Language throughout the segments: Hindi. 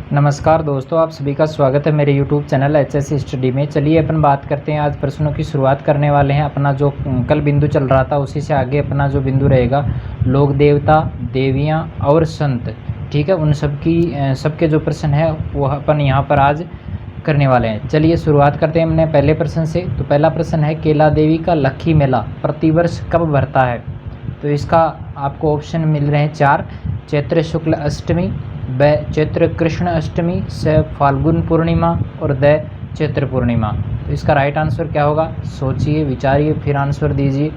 नमस्कार दोस्तों, आप सभी का स्वागत है मेरे YouTube चैनल एचएस स्टडी में। चलिए अपन बात करते हैं, आज प्रश्नों की शुरुआत करने वाले हैं। अपना जो कल बिंदु चल रहा था उसी से आगे अपना जो बिंदु रहेगा, लोक देवता, देवियाँ और संत, ठीक है, उन सबके जो प्रश्न है वो अपन यहाँ पर आज करने वाले हैं। चलिए शुरुआत करते हैं हमने पहले प्रश्न से। तो पहला प्रश्न है, केला देवी का लक्खी मेला प्रतिवर्ष कब भरता है? तो इसका आपको ऑप्शन मिल रहे हैं 4। चैत्र शुक्ल अष्टमी, ब चैत्र कृष्ण अष्टमी, स फाल्गुन पूर्णिमा और द चैत्र पूर्णिमा। तो इसका राइट आंसर क्या होगा? सोचिए, विचारिए, फिर आंसर दीजिए।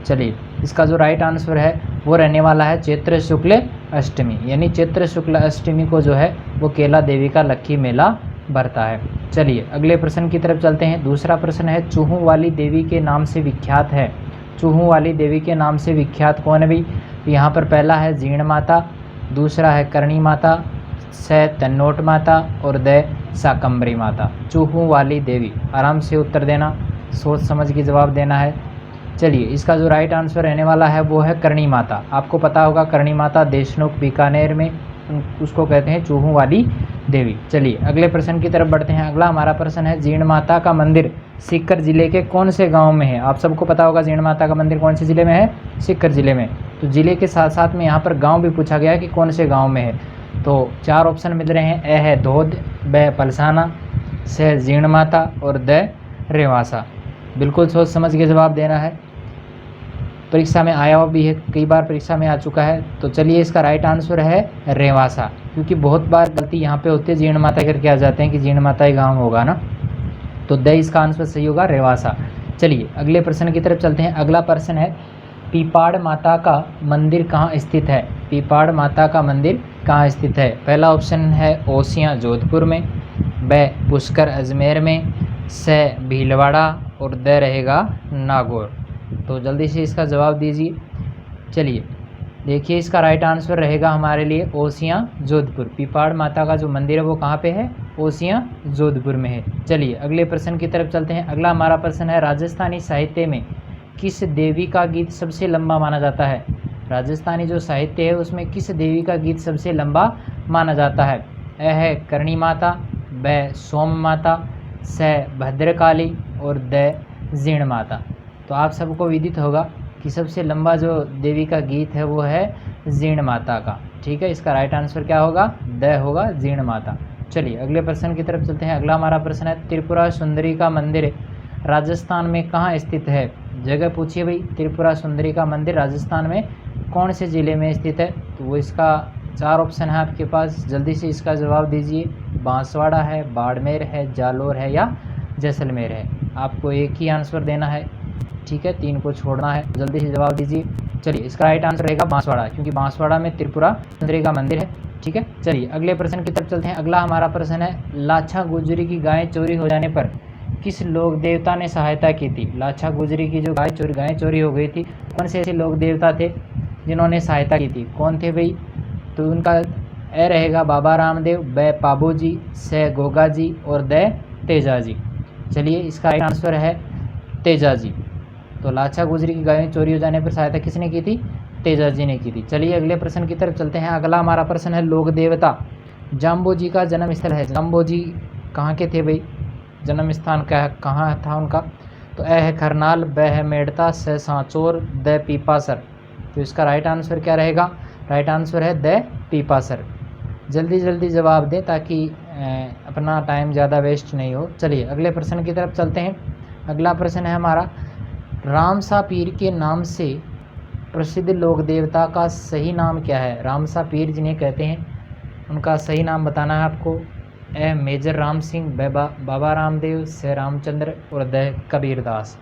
चलिए, इसका जो राइट आंसर है वो रहने वाला है चैत्र शुक्ल अष्टमी, यानी चैत्र शुक्ल अष्टमी को जो है वो केला देवी का लक्खी मेला भरता है। चलिए अगले प्रश्न की तरफ चलते हैं। दूसरा प्रश्न है, चूहों वाली देवी के नाम से विख्यात है। चूहों वाली देवी के नाम से विख्यात कौन है भाई? तो यहाँ पर पहला है जीण माता, दूसरा है करणी माता, स तन्नोट माता और द शाकंभरी माता। चूहों वाली देवी, आराम से उत्तर देना, सोच समझ के जवाब देना है। चलिए, इसका जो राइट आंसर रहने वाला है वो है करणी माता। आपको पता होगा करणी माता देशनोक बीकानेर में उसको कहते हैं चूहों वाली देवी। चलिए अगले प्रश्न की तरफ बढ़ते हैं। अगला हमारा प्रश्न है, जीण माता का मंदिर सीकर जिले के कौन से गांव में है? आप सबको पता होगा जीण माता का मंदिर कौन से जिले में है? सीकर जिले में। तो जिले के साथ साथ में यहाँ पर गांव भी पूछा गया है कि कौन से गांव में है। तो 4 ऑप्शन मिल रहे हैं, ए है धोद, ब पलसाना, स जीण माता और द रेवासा। बिल्कुल सोच समझ के जवाब देना है। परीक्षा में आया हुआ भी है, कई बार परीक्षा में आ चुका है। तो चलिए, इसका राइट आंसर है रेवासा, क्योंकि बहुत बार गलती यहाँ पे होती है, जीण माता करके आ जाते हैं कि जीण माता ही गाँव होगा ना। तो द इसका आंसर सही होगा रेवासा। चलिए अगले प्रश्न की तरफ चलते हैं। अगला प्रश्न है, पीपाड़ माता का मंदिर कहाँ स्थित है? पीपाड़ माता का मंदिर कहाँ स्थित है? पहला ऑप्शन है ओसियाँ जोधपुर में, ब पुष्कर अजमेर में, स भीलवाड़ा और द रहेगा नागौर। तो जल्दी से इसका जवाब दीजिए। चलिए देखिए, इसका राइट आंसर रहेगा हमारे लिए ओसियाँ जोधपुर। पीपाड़ माता का जो मंदिर है वो कहाँ पे है? ओसियाँ जोधपुर में है। चलिए अगले प्रश्न की तरफ चलते हैं। अगला हमारा प्रश्न है, राजस्थानी साहित्य में किस देवी का गीत सबसे लंबा माना जाता है? राजस्थानी जो साहित्य है उसमें किस देवी का गीत सबसे लंबा माना जाता है? ए है करणी माता, ब सोम माता, स भद्रकाली और द जीण माता। तो आप सबको विदित होगा कि सबसे लंबा जो देवी का गीत है वो है जीण माता का, ठीक है। इसका राइट आंसर क्या होगा? द होगा, जीण माता। चलिए अगले प्रश्न की तरफ चलते हैं। अगला हमारा प्रश्न है, त्रिपुरा सुंदरी का मंदिर राजस्थान में कहाँ स्थित है? जगह पूछिए भाई, त्रिपुरा सुंदरी का मंदिर राजस्थान में कौन से ज़िले में स्थित है? तो वो इसका 4 ऑप्शन है आपके पास, जल्दी से इसका जवाब दीजिए। बांसवाड़ा है, बाड़मेर है, जालोर है या जैसलमेर है। आपको एक ही आंसर देना है, ठीक है, 3 को छोड़ना है। जल्दी से जवाब दीजिए। चलिए, इसका राइट आंसर रहेगा बांसवाड़ा, क्योंकि बांसवाड़ा में त्रिपुरा सुंदरी का मंदिर है, ठीक है। चलिए अगले प्रश्न की तरफ चलते हैं। अगला हमारा प्रश्न है, लाछा गुजरी की गाय चोरी हो जाने पर किस लोक देवता ने सहायता की थी? लाछा गुजरी की जो गाय चोरी हो गई थी, कौन से ऐसे लोक देवता थे जिन्होंने सहायता की थी? कौन थे भाई? तो उनका ए रहेगा बाबा रामदेव, ब पाबू जी, स गोगा जी और द तेजा जी। चलिए, इसका राइट आंसर है तेजा जी। तो लाछा गुजरी की गायें चोरी हो जाने पर सहायता किसने की थी? तेजा जी ने की थी। चलिए अगले प्रश्न की तरफ चलते हैं। अगला हमारा प्रश्न है, लोक देवता जाम्बो जी का जन्म स्थल है। जाम्बो जी कहाँ के थे भाई? जन्म स्थान कहाँ था उनका? तो ए है करनाल, ब है मेड़ता, स सांचौर, द पीपासर। तो इसका राइट आंसर क्या रहेगा? राइट आंसर है द पीपासर। जल्दी जल्दी जवाब दें ताकि अपना टाइम ज़्यादा वेस्ट नहीं हो। चलिए अगले प्रश्न की तरफ चलते हैं। अगला प्रश्न है हमारा, रामसा पीर के नाम से प्रसिद्ध लोक देवता का सही नाम क्या है? रामसा पीर जिन्हें कहते हैं उनका सही नाम बताना है आपको। ए मेजर राम सिंह, बाबा रामदेव, स रामचंद्र और द कबीरदास।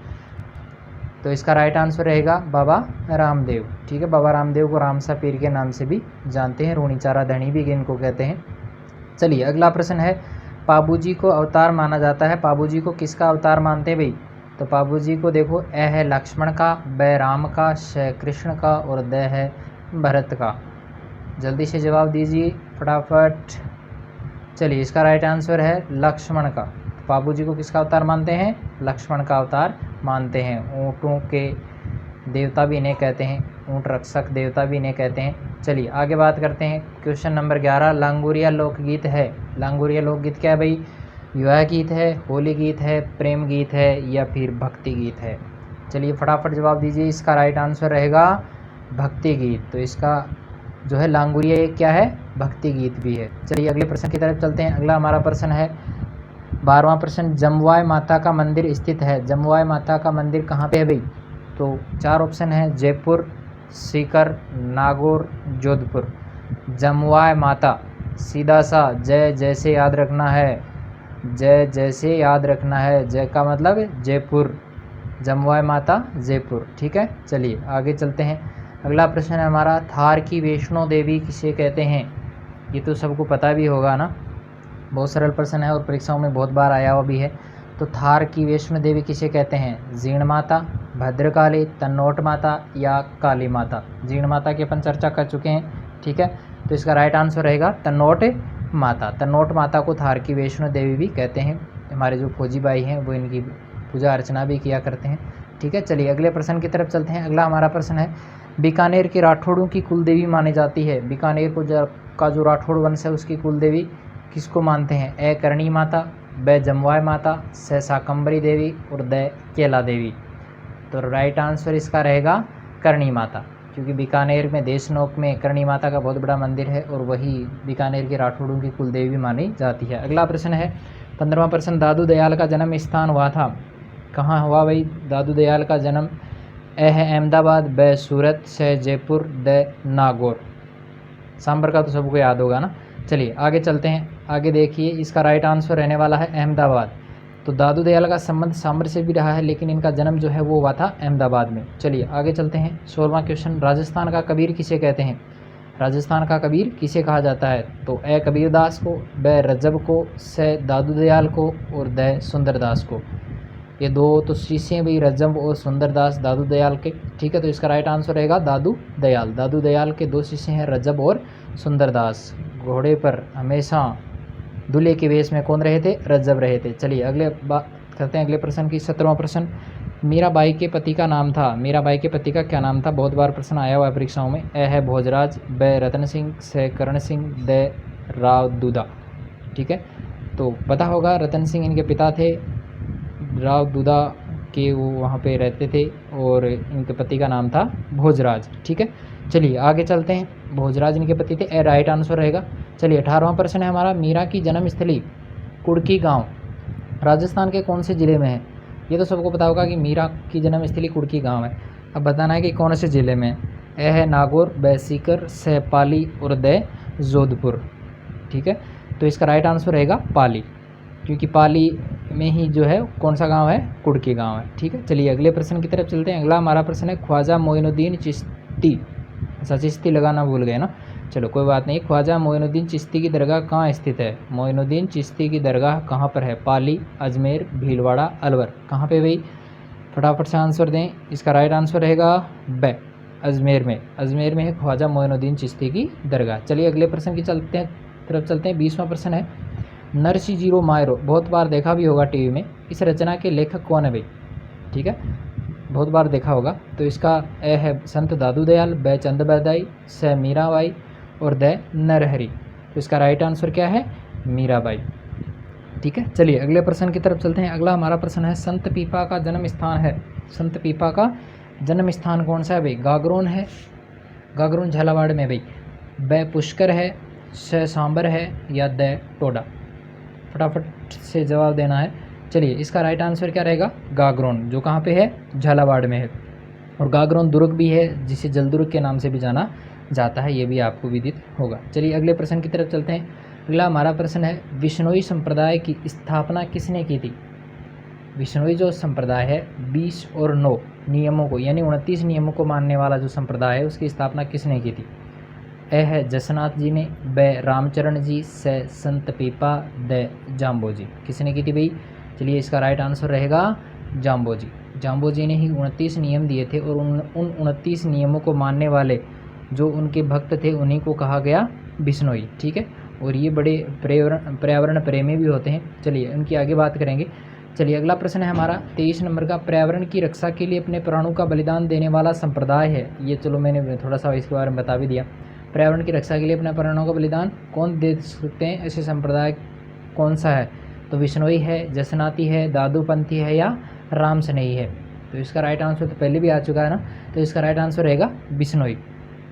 तो इसका राइट आंसर रहेगा बाबा रामदेव, ठीक है। बाबा रामदेव को रामसा पीर के नाम से भी जानते हैं, रूणीचारा धनी भी इनको कहते हैं। चलिए अगला प्रश्न है, पाबूजी को अवतार माना जाता है। पाबूजी को किसका अवतार मानते हैं भाई? तो पाबूजी को देखो, ए है लक्ष्मण का, ब राम का, श कृष्ण का और द है भरत का। जल्दी से जवाब दीजिए फटाफट। चलिए, इसका राइट आंसर है लक्ष्मण का। पाबूजी को किसका अवतार मानते हैं? लक्ष्मण का अवतार मानते हैं। ऊँटों के देवता भी इन्हें कहते हैं, ऊँट रक्षक देवता भी इन्हें कहते हैं। चलिए आगे बात करते हैं। क्वेश्चन नंबर 11, लांगुरिया लोकगीत है। लांगुरिया लोकगीत क्या है भाई? विवाह गीत है, होली गीत है, प्रेम गीत है या फिर भक्ति गीत है? चलिए फटाफट जवाब दीजिए। इसका राइट आंसर रहेगा भक्ति गीत। तो इसका जो है लांगुरिया एक क्या है? भक्ति गीत भी है। चलिए अगले प्रश्न की तरफ चलते हैं। अगला हमारा प्रश्न है 12वां प्रश्न, जमवाय माता का मंदिर स्थित है। जमवाय माता का मंदिर कहाँ पे है भाई? तो 4 ऑप्शन है, जयपुर, सीकर, नागौर, जोधपुर। जमवाय माता सीधा सा जय जैसे याद रखना है, जय जैसे याद रखना है। जय का मतलब जयपुर, जमवाय माता जयपुर। ठीक है, चलिए आगे चलते हैं। अगला प्रश्न है हमारा, थार की वैष्णो देवी किसे कहते हैं? ये तो सबको पता भी होगा ना, बहुत सरल प्रश्न है और परीक्षाओं में बहुत बार आया हुआ भी है। तो थार की वैष्णो देवी किसे कहते हैं? जीण माता, भद्रकाली, तन्नोट माता या काली माता? जीण माता की अपन चर्चा कर चुके हैं। ठीक है, तो इसका राइट आंसर रहेगा तन्नोट माता। तन्नोट माता को थार की वैष्णो देवी भी कहते हैं। हमारे जो फौजी भाई हैं वो इनकी पूजा अर्चना भी किया करते हैं। ठीक है, चलिए अगले प्रश्न की तरफ चलते हैं। अगला हमारा प्रश्न है, बीकानेर के राठौड़ों की कुलदेवी मानी जाती है। बीकानेर को का जो राठौड़ वंश है उसकी कुलदेवी किसको मानते हैं? ए करणी माता, ब जमवाय माता, स शाकंभरी देवी और द केला देवी। तो राइट आंसर इसका रहेगा करणी माता, क्योंकि बीकानेर में देशनोक में करणी माता का बहुत बड़ा मंदिर है और वही बीकानेर के राठौड़ों की कुलदेवी मानी जाती है। अगला प्रश्न है 15वां प्रश्न, दादू दयाल का जन्म स्थान हुआ था। कहाँ हुआ भाई दादू दयाल का जन्म? ए है अहमदाबाद, ब सूरत, स जयपुर, द नागौर। सांबर का तो सबको याद होगा ना। चलिए आगे चलते हैं। आगे देखिए, इसका राइट आंसर रहने वाला है अहमदाबाद। तो दादू दयाल का संबंध सांबर से भी रहा है, लेकिन इनका जन्म जो है वो हुआ था अहमदाबाद में। चलिए आगे चलते हैं। 16वां क्वेश्चन, राजस्थान का कबीर किसे कहते हैं? राजस्थान का कबीर किसे कहा जाता है? तो ए कबीरदास को, ब रज्जब को, स दादू दयाल को और द सुंदरदास को। ये दो तो शिष्य हैं भाई, रज्जब और सुंदरदास दादू दयाल के। ठीक है, तो इसका राइट आंसर रहेगा दादू दयाल। दादू दयाल के 2 शिष्य हैं, रज्जब और सुंदरदास। घोड़े पर हमेशा दूल्हे के वेश में कौन रहे थे? रज्जब रहे थे। चलिए अगले बात करते हैं अगले प्रश्न की। 17वां प्रश्न, मीराबाई के पति का नाम था। मीराबाई के पति का क्या नाम था? बहुत बार प्रश्न आया हुआ है परीक्षाओं में। ए है भोजराज, ब रतन सिंह, स करण सिंह, द राव दूधा। ठीक है, तो पता होगा रतन सिंह इनके पिता थे, राव दूधा के वो वहाँ पे रहते थे और इनके पति का नाम था भोजराज। ठीक है, चलिए आगे चलते हैं। भोजराज इनके पति थे। ए राइट आंसर रहेगा। चलिए 18वां प्रश्न है हमारा, मीरा की जन्मस्थली कुड़की गांव राजस्थान के कौन से ज़िले में है? ये तो सबको पता होगा कि मीरा की जन्मस्थली कुड़की गांव है। अब बताना है कि कौन से ज़िले में। ए है नागौर, ब सीकर, स पाली और द जोधपुर। ठीक है, तो इसका राइट आंसर रहेगा पाली, क्योंकि पाली में ही जो है कौन सा गांव है? कुड़की गांव है। ठीक है, चलिए अगले प्रश्न की तरफ चलते हैं। अगला हमारा प्रश्न है, ख्वाजा मोइनुद्दीन चिश्ती। अच्छा, चिश्ती लगाना भूल गए ना, चलो कोई बात नहीं। ख्वाजा मोइनुद्दीन चिश्ती की दरगाह कहाँ स्थित है? मोइनुद्दीन चिश्ती की दरगाह कहाँ पर है? पाली, अजमेर, भीलवाड़ा, अलवर। कहाँ पे भाई? फटाफट से आंसर दें। इसका राइट आंसर रहेगा ब अजमेर में। अजमेर में है ख्वाजा मोइनुद्दीन चिश्ती की दरगाह। चलिए अगले प्रश्न की तरफ चलते हैं। 20वां प्रश्न है, नरसिंह मायरो। बहुत बार देखा भी होगा टीवी में। इस रचना के लेखक कौन है भाई? ठीक है, बहुत बार देखा होगा। तो इसका ए है संत दादू दयाल, ब चंद बरदाई, स मीराबाई और द नरहरि। तो इसका राइट आंसर क्या है? मीराबाई। ठीक है, चलिए अगले प्रश्न की तरफ चलते हैं। अगला हमारा प्रश्न है, संत पीपा का जन्म स्थान है। संत पीपा का जन्म स्थान कौन सा है भाई? गागरोन है, गागरोन झालावाड़ में भाई, ब पुष्कर है, स सांबर है या द टोडा। फटाफट से जवाब देना है। चलिए इसका राइट आंसर क्या रहेगा? गागरोन, जो कहाँ पे है? झालावाड़ में है। और गागरोन दुर्ग भी है, जिसे जल दुर्ग के नाम से भी जाना जाता है, ये भी आपको विदित होगा। चलिए अगले प्रश्न की तरफ चलते हैं। अगला हमारा प्रश्न है, विश्नोई संप्रदाय की स्थापना किसने की थी? विश्नोई जो संप्रदाय है 20 और 9 नियमों को, यानी 29 नियमों को मानने वाला जो संप्रदाय है, उसकी स्थापना किसने की थी? ए है जसनाथ जी ने, ब रामचरण जी, स संत पीपा, द जाम्बो जी। किसने की थी भाई? चलिए इसका राइट आंसर रहेगा जाम्बो जी। जाम्बो जी ने ही 29 नियम दिए थे और उन 29 नियमों को मानने वाले जो उनके भक्त थे उन्हीं को कहा गया बिश्नोई। ठीक है, और ये बड़े पर्यावरण प्रेमी भी होते हैं। चलिए उनकी आगे बात करेंगे। चलिए अगला प्रश्न है हमारा 23 नंबर का, पर्यावरण की रक्षा के लिए अपने प्राणों का बलिदान देने वाला संप्रदाय है। ये चलो मैंने थोड़ा सा इसके बारे में बता भी दिया। पर्यावरण की रक्षा के लिए अपने प्राणों का बलिदान कौन दे सकते हैं, ऐसे संप्रदाय कौन सा है? तो विश्नोई है, जसनाती है, दादूपंथी है या राम स्नेही है? तो इसका राइट आंसर तो पहले भी आ चुका है ना, तो इसका राइट आंसर रहेगा बिश्नोई।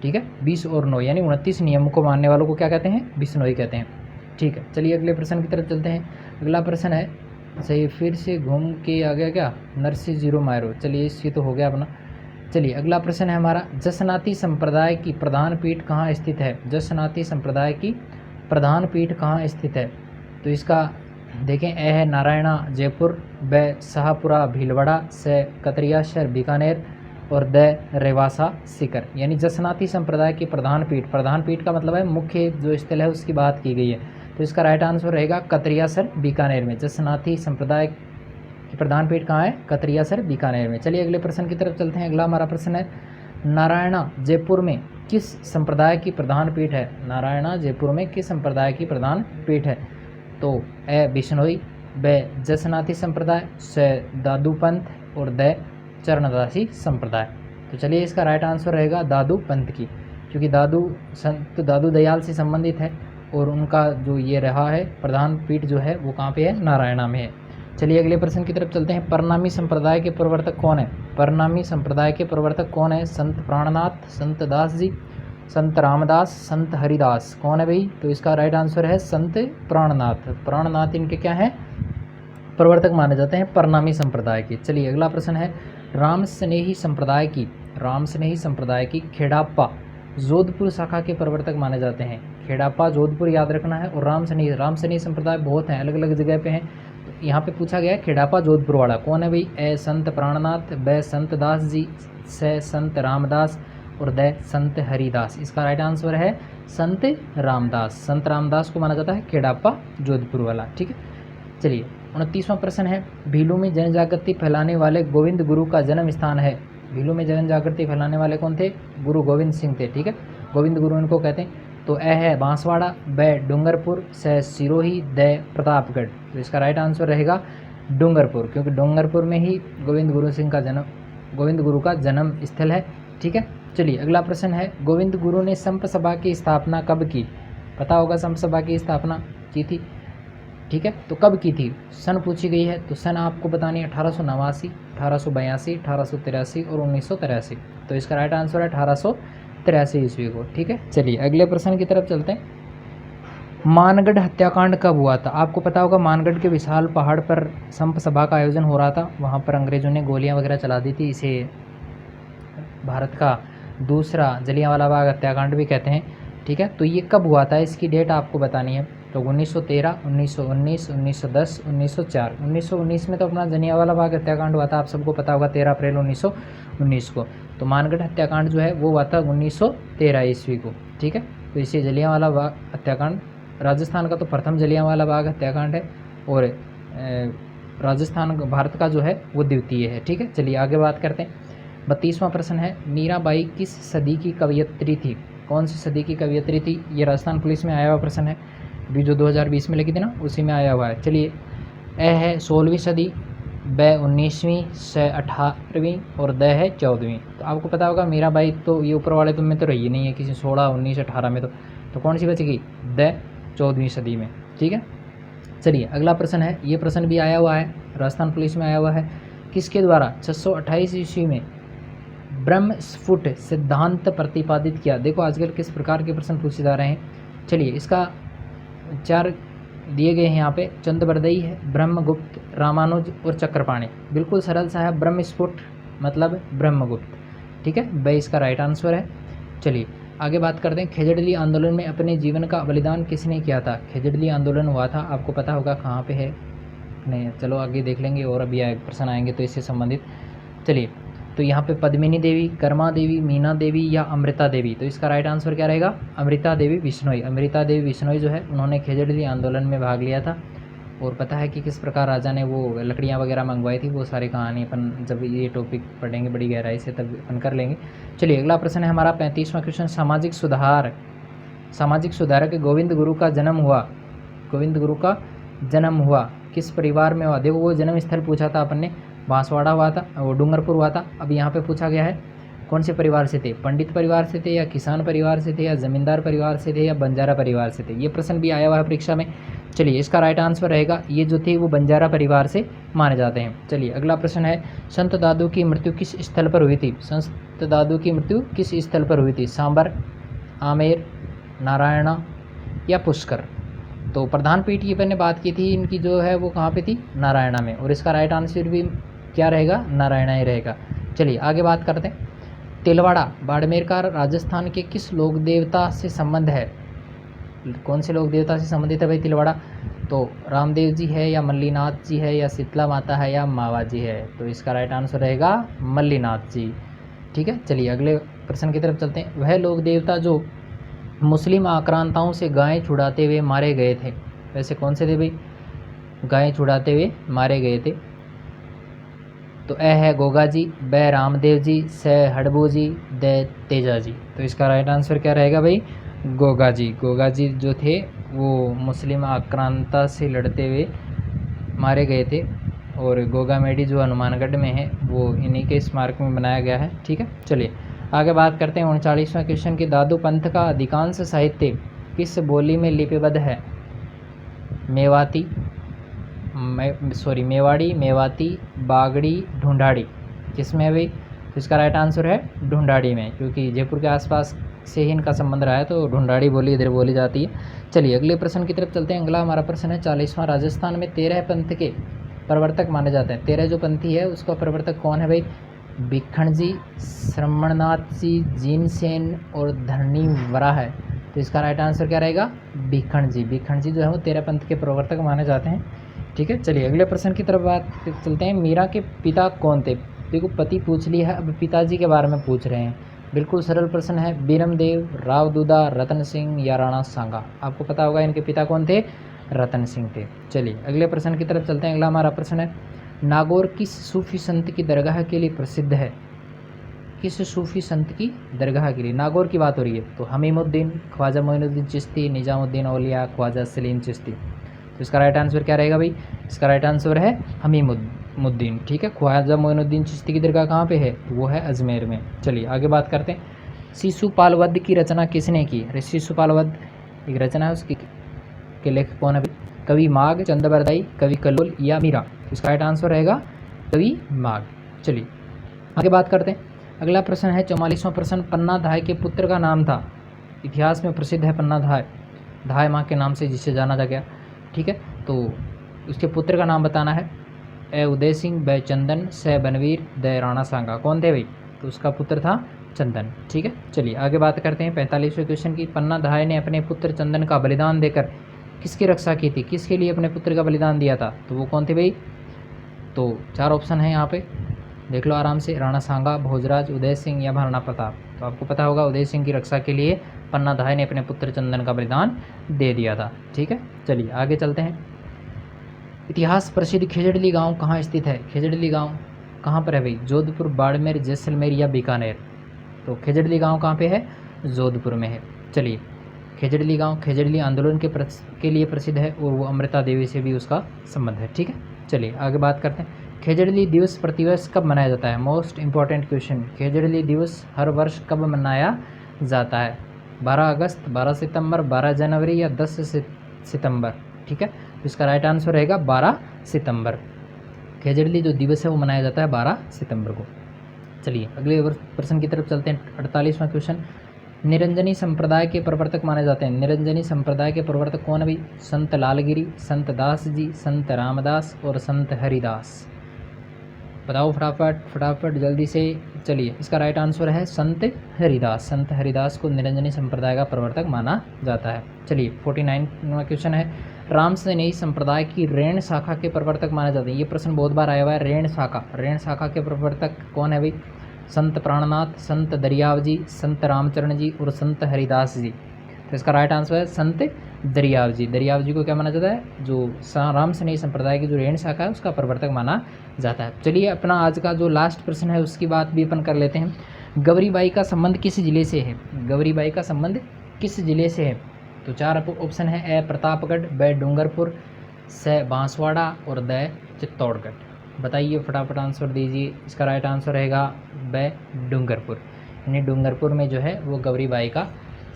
ठीक है, 20 और 9 यानी 29 नियमों को मानने वालों को क्या कहते हैं? बिश्नोई कहते हैं। ठीक है, चलिए अगले प्रश्न की तरफ चलते हैं। अगला प्रश्न है, सही फिर से घूम के आ गया क्या, नरसी जीरो मायरो। चलिए इसकी तो हो गया अपना। चलिए अगला प्रश्न है हमारा, जसनाती संप्रदाय की प्रधान पीठ कहाँ स्थित है? जसनाती संप्रदाय की प्रधान पीठ कहाँ स्थित है? तो इसका देखें, ए है नारायणा जयपुर, ब शाहपुरा भीलवाड़ा, से कतरियाशर बीकानेर और द रेवासा सीकर। यानी जसनाती संप्रदाय की प्रधान पीठ का मतलब है मुख्य जो स्थल है उसकी बात की गई है। तो इसका राइट आंसर रहेगा कतरियासर बीकानेर में। जसनाती संप्रदाय की प्रधान पीठ कहाँ है? कतरियासर बीकानेर में। चलिए अगले प्रश्न की तरफ चलते हैं। अगला हमारा प्रश्न है, नारायणा जयपुर में किस संप्रदाय की प्रधान पीठ है? नारायणा जयपुर में किस संप्रदाय की प्रधान पीठ है? तो ए बिश्नोई, ब जसनाती संप्रदाय, से दादूपंथ और द चरणदासी संप्रदाय। तो चलिए इसका राइट आंसर रहेगा दादू पंथ की, क्योंकि दादू संत दादू दयाल से संबंधित है और उनका जो ये रहा है प्रधान पीठ जो है वो कहाँ पे है? नारायणा में है। चलिए अगले प्रश्न की तरफ चलते हैं। परनामी संप्रदाय के प्रवर्तक कौन है? परनामी संप्रदाय के प्रवर्तक कौन है? संत प्राणनाथ, संत दास जी, संत रामदास, संत हरिदास। कौन है भाई? तो इसका राइट आंसर है संत प्राणनाथ। प्राणनाथ इनके क्या है? प्रवर्तक माने जाते हैं परनामी संप्रदाय के। चलिए अगला प्रश्न है, राम स्नेही संप्रदाय की खेड़ाप्पा जोधपुर शाखा के प्रवर्तक माने जाते हैं। खेड़ाप्पा जोधपुर याद रखना है। और राम स्नेही संप्रदाय बहुत हैं, अलग अलग जगह पे हैं। तो यहाँ पे पूछा गया है खेड़ाप्पा जोधपुर वाला कौन है भाई? ए संत प्राणनाथ, ब संत दास जी, से संत रामदास और द संत हरिदास। इसका राइट आंसर है संत रामदास। संत रामदास को माना जाता है खेड़ाप्पा जोधपुर वाला। ठीक है, चलिए 29वां प्रश्न है, भीलू में जन जागृति फैलाने वाले गोविंद गुरु का जन्म स्थान है। भीलू में जन जागृति फैलाने वाले कौन थे? गुरु गोविंद सिंह थे। ठीक है, गोविंद गुरु इनको कहते हैं। तो ए है बांसवाड़ा, ब डूंगरपुर, से सिरोही, द प्रतापगढ़। तो इसका राइट आंसर रहेगा डूंगरपुर, क्योंकि डूंगरपुर में ही गोविंद गुरु का जन्म स्थल है। ठीक है, चलिए अगला प्रश्न है, गोविंद गुरु ने संप सभा की स्थापना कब की? पता होगा संप सभा की स्थापना की थी। ठीक है, तो कब की थी? सन पूछी गई है, तो सन आपको बतानी है 1889, 1882, 1883 और 1983। तो इसका राइट आंसर है 1883 ईस्वी को। ठीक है, चलिए अगले प्रश्न की तरफ चलते हैं। मानगढ़ हत्याकांड कब हुआ था? आपको पता होगा मानगढ़ के विशाल पहाड़ पर संप सभा का आयोजन हो रहा था। वहाँ पर अंग्रेजों ने गोलियाँ वगैरह चला दी थी। इसे भारत का दूसरा जलियांवाला बाग हत्याकांड भी कहते हैं। ठीक है, तो ये कब हुआ था? इसकी डेट आपको बतानी है। तो 1913, 1919, 1910, 1904। 1919 में तो अपना जलियांवाला बाग हत्याकांड हुआ था, आप सबको पता होगा, 13 अप्रैल 1919 को। तो मानगढ़ हत्याकांड जो है वो हुआ था 1913 ईस्वी को। ठीक है, तो इसे जलियांवाला बाग हत्याकांड, राजस्थान का तो प्रथम जलियांवाला बाग हत्याकांड है और राजस्थान भारत का जो है वो द्वितीय है। ठीक है, चलिए आगे बात करते हैं। 32वां प्रश्न है, मीराबाई किस सदी की कवयित्री थी? कौन सी सदी की कवयित्री थी? ये राजस्थान पुलिस में आया हुआ प्रश्न है, अभी जो 2020 में लिखी थी ना उसी में आया हुआ है। चलिए, ए है 16वीं सदी, ब 19वीं, से 18वीं और द है 14वीं। तो आपको पता होगा मीराबाई तो ये ऊपर वाले तुम में तो रही नहीं है किसी 16, 19, 18 में। तो कौन सी बचेगी? द 14वीं सदी में। ठीक है, चलिए अगला प्रश्न है, ये प्रश्न भी आया हुआ है, राजस्थान पुलिस में आया हुआ है। किसके द्वारा 628 ईस्वी में ब्रह्म स्फुट सिद्धांत प्रतिपादित किया? देखो आजकल किस प्रकार के प्रश्न पूछे जा रहे हैं। चलिए, इसका 4 दिए गए हैं यहाँ पे, चंद्रबरदई है, ब्रह्मगुप्त, रामानुज और चक्रपाणी। बिल्कुल सरल सा है, ब्रह्म स्फुट मतलब ब्रह्मगुप्त। ठीक है, भाई इसका राइट आंसर है। चलिए आगे बात करते हैं, खेजड़ली आंदोलन में अपने जीवन का बलिदान किसने किया था? खेजड़ली आंदोलन हुआ था, आपको पता होगा कहाँ पे है नहीं, चलो आगे देख लेंगे और अभी प्रश्न आएंगे तो इससे संबंधित। चलिए, तो यहाँ पे पद्मिनी देवी, कर्मा देवी, मीना देवी या अमृता देवी। तो इसका राइट आंसर क्या रहेगा? अमृता देवी बिश्नोई। अमृता देवी बिश्नोई जो है उन्होंने खेजड़ली आंदोलन में भाग लिया था। और पता है कि किस प्रकार राजा ने वो लकड़ियाँ वगैरह मंगवाई थी, वो सारी कहानी अपन जब ये टॉपिक पढ़ेंगे बड़ी गहराई से तब अपन कर लेंगे। चलिए अगला प्रश्न है हमारा 35वां क्वेश्चन, सामाजिक सुधारक गोविंद गुरु का जन्म हुआ किस परिवार में हुआ? देखो वो जन्म स्थल पूछा था अपन ने, बांसवाड़ा हुआ था, वो डूंगरपुर हुआ था। अब यहाँ पे पूछा गया है कौन से परिवार से थे, पंडित परिवार से थे या किसान परिवार से थे या ज़मींदार परिवार से थे या बंजारा परिवार से थे। ये प्रश्न भी आया हुआ है परीक्षा में। चलिए इसका राइट आंसर रहेगा ये जो थे वो बंजारा परिवार से माने जाते हैं। चलिए अगला प्रश्न है, संत दादू की मृत्यु किस स्थल पर हुई थी? संत दादू की मृत्यु किस स्थल पर हुई थी? सांबर, आमेर, नारायणा या पुष्कर? तो प्रधान पीठ की मैंने बात की थी, इनकी जो है वो कहाँ पे थी? नारायणा में। और इसका राइट आंसर भी क्या रहेगा? नारायणा ही रहेगा। चलिए आगे बात करते हैं। तिलवाड़ा बाड़मेर का राजस्थान के किस लोक देवता से संबंध है? कौन से लोक देवता से संबंधित है भाई तिलवाड़ा? तो रामदेव जी है या मल्लीनाथ जी है या शीतला माता है या मावा जी है? तो इसका राइट आंसर रहेगा मल्लीनाथ जी। ठीक है, चलिए अगले प्रश्न की तरफ चलते हैं। वह लोक देवता जो मुस्लिम आक्रांताओं से गायें छुड़ाते हुए मारे गए थे, वैसे कौन से थे भाई? गायें छुड़ाते हुए मारे गए थे। तो ए है गोगा जी, ब रामदेव जी, स हड़बू जी, द तेजा जी। तो इसका राइट आंसर क्या रहेगा भाई? गोगा जी। गोगा जी जो थे वो मुस्लिम आक्रांता से लड़ते हुए मारे गए थे, और गोगा मेडी जो हनुमानगढ़ में है वो इन्हीं के स्मारक में बनाया गया है। ठीक है, चलिए आगे बात करते हैं। 39वां क्वेश्चन की, दादू पंथ का अधिकांश साहित्य किस बोली में लिपिबद्ध है? मेवाती, मेवाड़ी, मेवाती, बागड़ी, ढूंढाड़ी, किसमें है भाई? तो इसका राइट आंसर है ढूंढाड़ी में, क्योंकि जयपुर के आसपास से ही इनका संबंध रहा है, तो ढूंढाड़ी बोली इधर बोली जाती है। चलिए अगले प्रश्न की तरफ चलते हैं। अगला हमारा प्रश्न है 40वां, राजस्थान में 13 पंथ के प्रवर्तक माने जाते हैं। 13 जो पंथी है उसका प्रवर्तक कौन है भाई? भिखण जी, श्रमणनाथ जी, जीनसेन और धरणी वरा है। तो इसका राइट आंसर क्या रहेगा? भिखण जी। भिखण जी जो है वो 13 पंथ के प्रवर्तक माने जाते हैं। ठीक है, चलिए अगले प्रश्न की तरफ बात चलते हैं। मीरा के पिता कौन थे? देखो पति पूछ लिया है, अब पिताजी के बारे में पूछ रहे हैं। बिल्कुल सरल प्रश्न है, बीरमदेव, राव दूदा, रतन सिंह या राणा सांगा? आपको पता होगा इनके पिता कौन थे? रतन सिंह थे। चलिए अगले प्रश्न की तरफ चलते हैं। अगला हमारा प्रश्न है, नागौर किस सूफी संत की दरगाह के लिए प्रसिद्ध है? किस सूफी संत की दरगाह के लिए नागौर की बात हो रही है? तो हमीमुद्दीन, ख्वाजा मोइनुद्दीन चिश्ती, निजामुद्दीन औलिया, ख्वाजा सलीम चिश्ती। तो इसका राइट आंसर क्या रहेगा भाई? इसका राइट आंसर है हमीमुद्दीन। ठीक है, ख्वाजा मोइनुद्दीन चिश्ती की दरगाह कहाँ पे है? तो वो है अजमेर में। चलिए आगे बात करते हैं। शिशुपाल वध की रचना किसने की? अरे शिशुपाल वध एक रचना है, उसकी के लेखक कौन है भाई? कवि माघ, चंद्रबरदाई, कवि कल्लोल या मीरा? इसका राइट आंसर रहेगा कवि माघ। चलिए आगे बात करते हैं। अगला प्रश्न है 44वां प्रश्न, पन्ना धाय के पुत्र का नाम था? इतिहास में प्रसिद्ध है पन्ना धाय, धाय माँ के नाम से जिसे जाना जा गया। ठीक है, तो उसके पुत्र का नाम बताना है। ए उदय सिंह, ब चंदन, स बनवीर, द राणा सांगा। कौन थे भाई? तो उसका पुत्र था चंदन। ठीक है, चलिए आगे बात करते हैं 45वें क्वेश्चन की। पन्ना धाय ने अपने पुत्र चंदन का बलिदान देकर किसकी रक्षा की थी? किसके लिए अपने पुत्र का बलिदान दिया था? तो वो कौन थे भाई? तो 4 ऑप्शन हैं यहाँ पे, देख लो आराम से, राणा सांगा, भोजराज, उदय सिंह या महाराणा प्रताप। तो आपको पता होगा उदय सिंह की रक्षा के लिए पन्ना धाय ने अपने पुत्र चंदन का बलिदान दे दिया था। ठीक है, चलिए आगे चलते हैं। इतिहास प्रसिद्ध खेजड़ली गांव कहाँ स्थित है? खेजड़ली गांव कहाँ पर है भाई? जोधपुर, बाड़मेर, जैसलमेर या बीकानेर? तो खेजड़ली गांव कहाँ पे है? जोधपुर में है। चलिए खेजड़ली गांव खेजड़ली आंदोलन के लिए प्रसिद्ध है, और वो अमृता देवी से भी उसका संबंध है। ठीक है, चलिए आगे बात करते हैं। खेजड़ली दिवस प्रतिवर्ष कब मनाया जाता है? मोस्ट इंपॉर्टेंट क्वेश्चन, खेजड़ली दिवस हर वर्ष कब मनाया जाता है? 12 अगस्त, 12 सितंबर, 12 जनवरी या 10 सितंबर? ठीक है, तो इसका राइट आंसर रहेगा 12 सितंबर। खेजड़ली जो दिवस है वो मनाया जाता है 12 सितंबर को। चलिए अगले प्रश्न की तरफ चलते हैं। 48वां क्वेश्चन, निरंजनी संप्रदाय के प्रवर्तक माने जाते हैं। निरंजनी संप्रदाय के प्रवर्तक कौन है भाई? संत लालगिरी, संत दास जी, संत रामदास और संत हरिदास? बताओ फटाफट जल्दी से। चलिए इसका राइट आंसर है संत हरिदास। संत हरिदास को निरंजनी संप्रदाय का प्रवर्तक माना जाता है। चलिए 49वां क्वेश्चन है, रामसनेही संप्रदाय की रेण शाखा के प्रवर्तक माने जाते हैं। ये प्रश्न बहुत बार आया हुआ है। रेण शाखा के प्रवर्तक कौन है भाई? संत प्राणनाथ, संत दरियाव जी, संत रामचरण जी और संत हरिदास जी। तो इसका राइट आंसर है संत दरियाव जी। दरियाव जी को क्या माना जाता है? जो रामसनेही संप्रदाय की जो रेण शाखा है उसका प्रवर्तक माना जाता है। चलिए अपना आज का जो लास्ट प्रश्न है उसकी बात भी अपन कर लेते हैं। गौरीबाई का संबंध किस जिले से है? गौरीबाई का संबंध किस जिले से है? तो 4 ऑप्शन है, ए प्रतापगढ़, ब डूंगरपुर, स बांसवाड़ा और द चित्तौड़गढ़। बताइए फटाफट आंसर दीजिए। इसका राइट आंसर रहेगा ब डूंगरपुर, यानी डूंगरपुर में जो है वो गौरीबाई का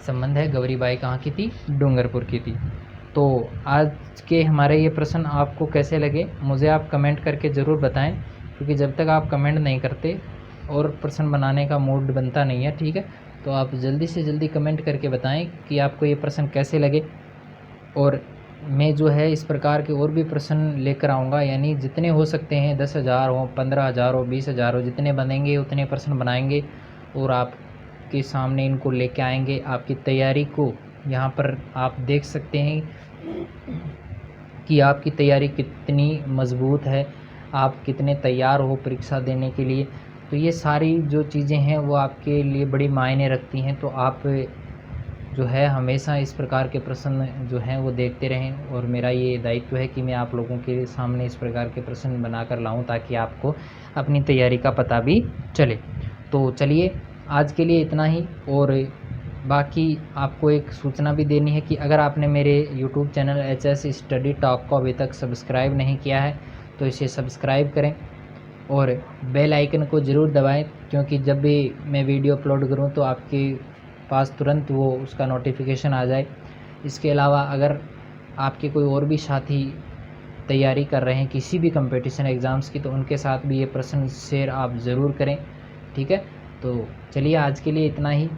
संबंध है। गौरीबाई कहाँ की थी? डूंगरपुर की थी। तो आज के हमारे ये प्रश्न आपको कैसे लगे मुझे आप कमेंट करके ज़रूर बताएं, क्योंकि जब तक आप कमेंट नहीं करते और प्रश्न बनाने का मूड बनता नहीं है, ठीक है। तो आप जल्दी से जल्दी कमेंट करके बताएं कि आपको ये प्रश्न कैसे लगे, और मैं जो है इस प्रकार के और भी प्रश्न लेकर आऊँगा, यानी जितने हो सकते हैं 10,000 हो, 15,000 हो, 20,000 हो, जितने बनेंगे उतने प्रश्न बनाएंगे और आपके सामने इनको लेके आएंगे। आपकी तैयारी को यहाँ पर आप देख सकते हैं कि आपकी तैयारी कितनी मज़बूत है, आप कितने तैयार हो परीक्षा देने के लिए। तो ये सारी जो चीज़ें हैं वो आपके लिए बड़ी मायने रखती हैं। तो आप जो है हमेशा इस प्रकार के प्रश्न जो हैं वो देखते रहें, और मेरा ये दायित्व है कि मैं आप लोगों के सामने इस प्रकार के प्रश्न बनाकर लाऊं ताकि आपको अपनी तैयारी का पता भी चले। तो चलिए आज के लिए इतना ही, और बाकी आपको एक सूचना भी देनी है कि अगर आपने मेरे YouTube channel HS study talk को अभी तक सब्सक्राइब नहीं किया है तो इसे सब्सक्राइब करें और बेल आइकन को ज़रूर दबाएं, क्योंकि जब भी मैं वीडियो अपलोड करूं तो आपके पास तुरंत वो उसका नोटिफिकेशन आ जाए। इसके अलावा अगर आपके कोई और भी साथी तैयारी कर रहे हैं किसी भी कंपटीशन एग्ज़ाम्स की, तो उनके साथ भी ये प्रश्न शेयर आप ज़रूर करें, ठीक है। तो चलिए आज के लिए इतना ही।